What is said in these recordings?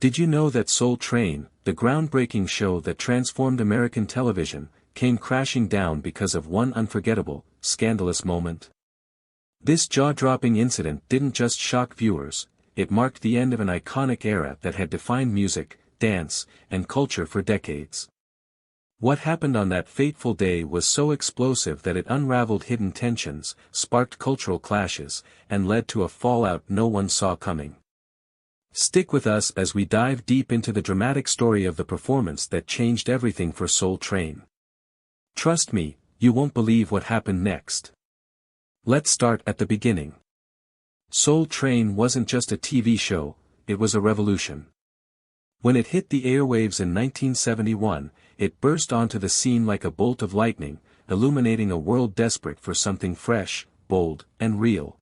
Did you know that Soul Train, the groundbreaking show that transformed American television, came crashing down because of one unforgettable, scandalous moment? This jaw-dropping incident didn't just shock viewers, it marked the end of an iconic era that had defined music, dance, and culture for decades. What happened on that fateful day was so explosive that it unraveled hidden tensions, sparked cultural clashes, and led to a fallout no one saw coming. Stick with us as we dive deep into the dramatic story of the performance that changed everything for Soul Train. Trust me, you won't believe what happened next. Let's start at the beginning. Soul Train wasn't just a TV show, it was a revolution. When it hit the airwaves in 1971, it burst onto the scene like a bolt of lightning, illuminating a world desperate for something fresh, bold, and real.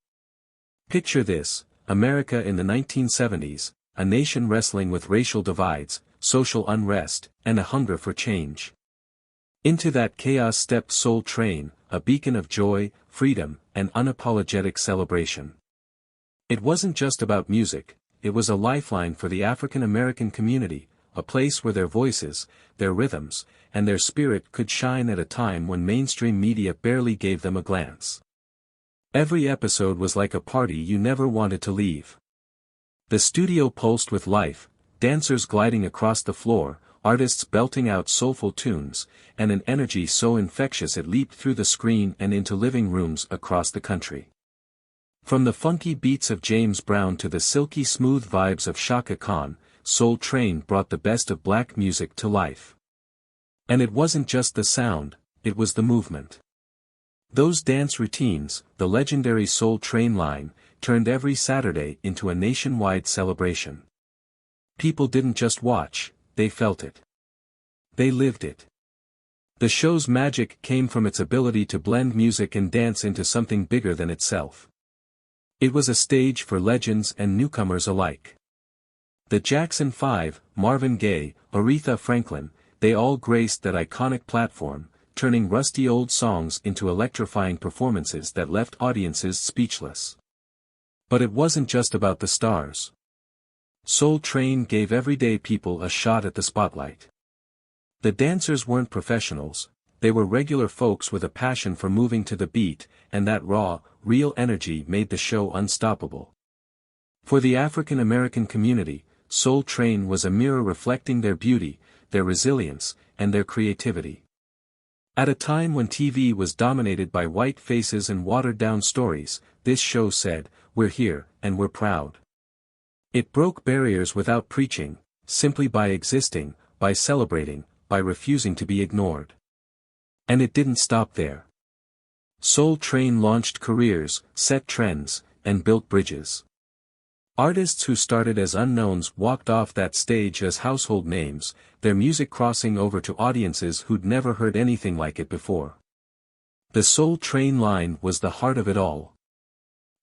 Picture this: America in the 1970s, a nation wrestling with racial divides, social unrest, and a hunger for change. Into that chaos stepped Soul Train, a beacon of joy, freedom, and unapologetic celebration. It wasn't just about music, it was a lifeline for the African American community, a place where their voices, their rhythms, and their spirit could shine at a time when mainstream media barely gave them a glance. Every episode was like a party you never wanted to leave. The studio pulsed with life, dancers gliding across the floor, artists belting out soulful tunes, and an energy so infectious it leaped through the screen and into living rooms across the country. From the funky beats of James Brown to the silky smooth vibes of Chaka Khan, Soul Train brought the best of black music to life. And it wasn't just the sound, it was the movement. Those dance routines, the legendary Soul Train line, turned every Saturday into a nationwide celebration. People didn't just watch, they felt it. They lived it. The show's magic came from its ability to blend music and dance into something bigger than itself. It was a stage for legends and newcomers alike. The Jackson 5, Marvin Gaye, Aretha Franklin, they all graced that iconic platform, turning rusty old songs into electrifying performances that left audiences speechless. But it wasn't just about the stars. Soul Train gave everyday people a shot at the spotlight. The dancers weren't professionals, they were regular folks with a passion for moving to the beat, and that raw, real energy made the show unstoppable. For the African American community, Soul Train was a mirror reflecting their beauty, their resilience, and their creativity. At a time when TV was dominated by white faces and watered-down stories, this show said, "We're here, and we're proud." It broke barriers without preaching, simply by existing, by celebrating, by refusing to be ignored. And it didn't stop there. Soul Train launched careers, set trends, and built bridges. Artists who started as unknowns walked off that stage as household names, their music crossing over to audiences who'd never heard anything like it before. The Soul Train line was the heart of it all.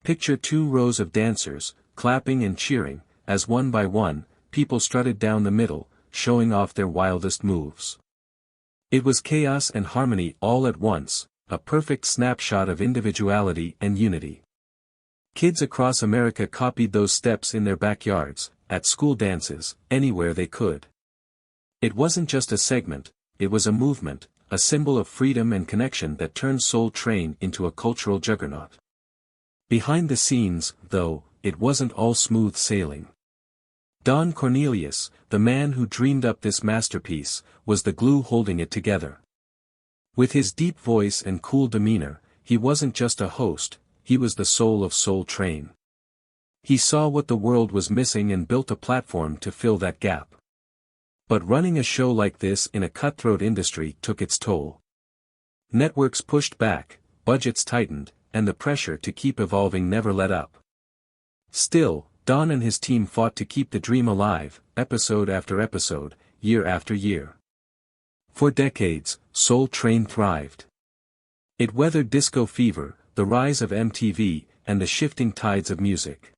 Picture 2 rows of dancers, clapping and cheering, as one by one, people strutted down the middle, showing off their wildest moves. It was chaos and harmony all at once, a perfect snapshot of individuality and unity. Kids across America copied those steps in their backyards, at school dances, anywhere they could. It wasn't just a segment, it was a movement, a symbol of freedom and connection that turned Soul Train into a cultural juggernaut. Behind the scenes, though, it wasn't all smooth sailing. Don Cornelius, the man who dreamed up this masterpiece, was the glue holding it together. With his deep voice and cool demeanor, he wasn't just a host, he was the soul of Soul Train. He saw what the world was missing and built a platform to fill that gap. But running a show like this in a cutthroat industry took its toll. Networks pushed back, budgets tightened, and the pressure to keep evolving never let up. Still, Don and his team fought to keep the dream alive, episode after episode, year after year. For decades, Soul Train thrived. It weathered disco fever, the rise of MTV, and the shifting tides of music.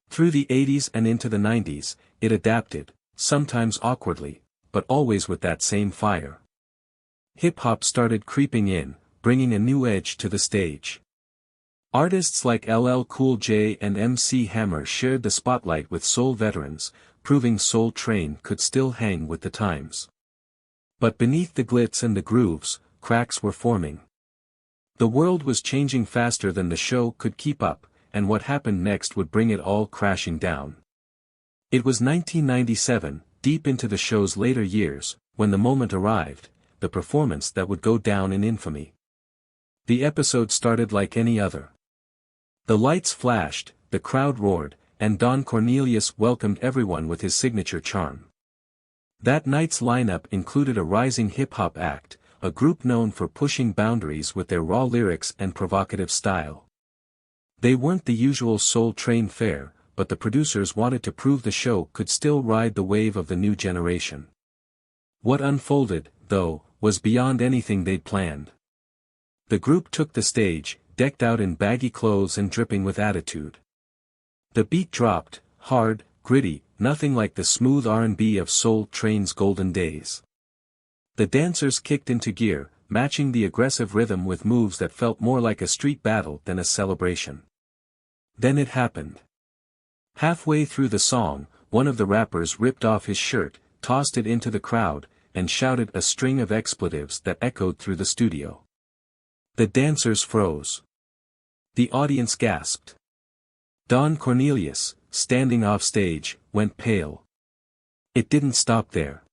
Through the 80s and into the 90s, it adapted, sometimes awkwardly, but always with that same fire. Hip-hop started creeping in, bringing a new edge to the stage. Artists like LL Cool J and MC Hammer shared the spotlight with soul veterans, proving Soul Train could still hang with the times. But beneath the glitz and the grooves, cracks were forming. The world was changing faster than the show could keep up, and what happened next would bring it all crashing down. It was 1997, deep into the show's later years, when the moment arrived, the performance that would go down in infamy. The episode started like any other. The lights flashed, the crowd roared, and Don Cornelius welcomed everyone with his signature charm. That night's lineup included a rising hip-hop act, a group known for pushing boundaries with their raw lyrics and provocative style. They weren't the usual Soul Train fare, but the producers wanted to prove the show could still ride the wave of the new generation. What unfolded, though, was beyond anything they'd planned. The group took the stage, decked out in baggy clothes and dripping with attitude. The beat dropped, hard, gritty, nothing like the smooth R&B of Soul Train's golden days. The dancers kicked into gear, matching the aggressive rhythm with moves that felt more like a street battle than a celebration. Then it happened. Halfway through the song, one of the rappers ripped off his shirt, tossed it into the crowd, and shouted a string of expletives that echoed through the studio. The dancers froze. The audience gasped. Don Cornelius, standing off stage, went pale. It didn't stop there.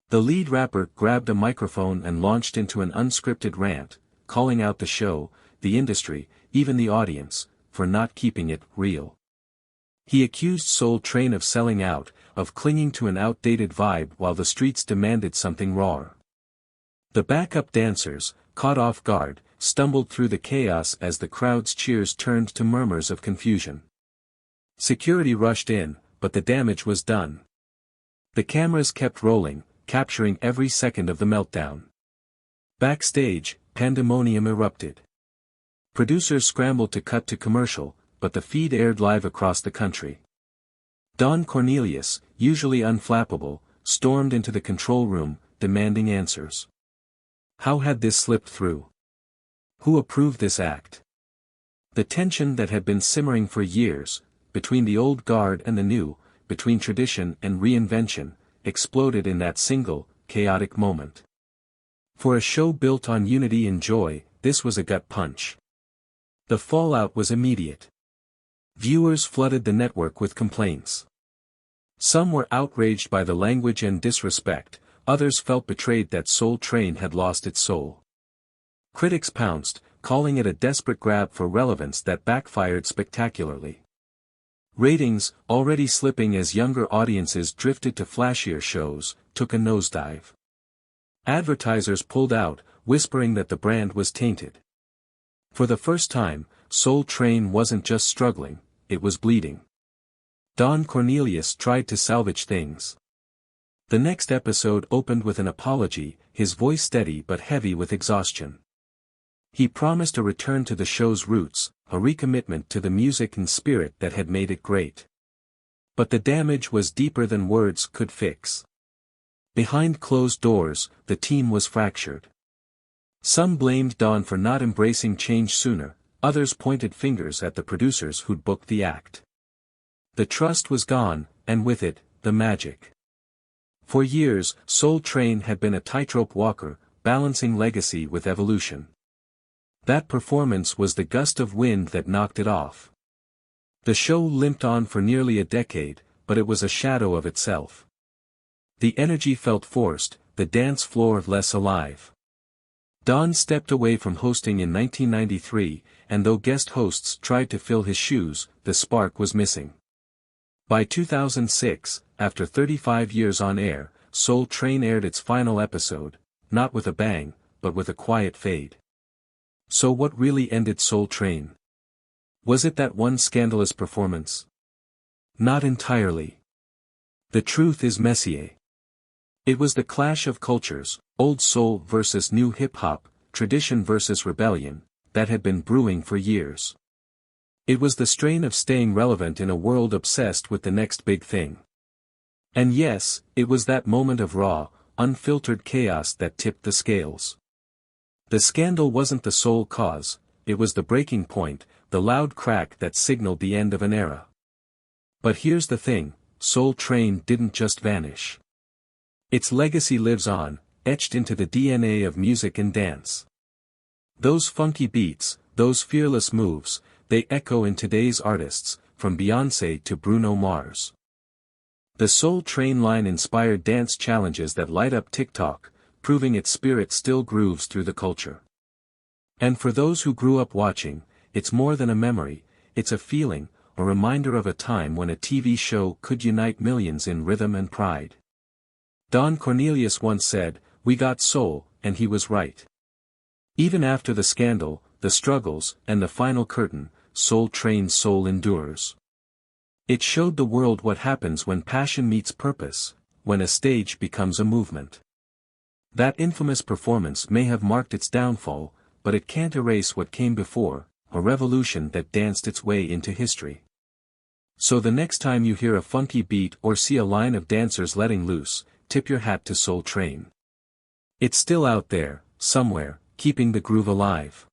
The lead rapper grabbed a microphone and launched into an unscripted rant, calling out the show, the industry, even the audience, for not keeping it real. He accused Soul Train of selling out, of clinging to an outdated vibe while the streets demanded something raw. The backup dancers, caught off guard, stumbled through the chaos as the crowd's cheers turned to murmurs of confusion. Security rushed in, but the damage was done. The cameras kept rolling, capturing every second of the meltdown. Backstage, pandemonium erupted. Producers scrambled to cut to commercial, but the feed aired live across the country. Don Cornelius, usually unflappable, stormed into the control room, demanding answers. How had this slipped through? Who approved this act? The tension that had been simmering for years, between the old guard and the new, between tradition and reinvention, exploded in that single, chaotic moment. For a show built on unity and joy, this was a gut punch. The fallout was immediate. Viewers flooded the network with complaints. Some were outraged by the language and disrespect, others felt betrayed that Soul Train had lost its soul. Critics pounced, calling it a desperate grab for relevance that backfired spectacularly. Ratings, already slipping as younger audiences drifted to flashier shows, took a nosedive. Advertisers pulled out, whispering that the brand was tainted. For the first time, Soul Train wasn't just struggling, it was bleeding. Don Cornelius tried to salvage things. The next episode opened with an apology, his voice steady but heavy with exhaustion. He promised a return to the show's roots, a recommitment to the music and spirit that had made it great. But the damage was deeper than words could fix. Behind closed doors, the team was fractured. Some blamed Don for not embracing change sooner, others pointed fingers at the producers who'd booked the act. The trust was gone, and with it, the magic. For years, Soul Train had been a tightrope walker, balancing legacy with evolution. That performance was the gust of wind that knocked it off. The show limped on for nearly a decade, but it was a shadow of itself. The energy felt forced, the dance floor less alive. Don stepped away from hosting in 1993, and though guest hosts tried to fill his shoes, the spark was missing. By 2006, after 35 years on air, Soul Train aired its final episode, not with a bang, but with a quiet fade. So what really ended Soul Train? Was it that one scandalous performance? Not entirely. The truth is messier. It was the clash of cultures, old soul versus new hip-hop, tradition versus rebellion, that had been brewing for years. It was the strain of staying relevant in a world obsessed with the next big thing. And yes, it was that moment of raw, unfiltered chaos that tipped the scales. The scandal wasn't the sole cause, it was the breaking point, the loud crack that signaled the end of an era. But here's the thing, Soul Train didn't just vanish. Its legacy lives on, etched into the DNA of music and dance. Those funky beats, those fearless moves, they echo in today's artists, from Beyoncé to Bruno Mars. The Soul Train line inspired dance challenges that light up TikTok, proving its spirit still grooves through the culture. And for those who grew up watching, it's more than a memory, it's a feeling, a reminder of a time when a TV show could unite millions in rhythm and pride. Don Cornelius once said, "We got soul," and he was right. Even after the scandal, the struggles, and the final curtain, Soul Train's soul endures. It showed the world what happens when passion meets purpose, when a stage becomes a movement. That infamous performance may have marked its downfall, but it can't erase what came before, a revolution that danced its way into history. So the next time you hear a funky beat or see a line of dancers letting loose, tip your hat to Soul Train. It's still out there, somewhere, keeping the groove alive.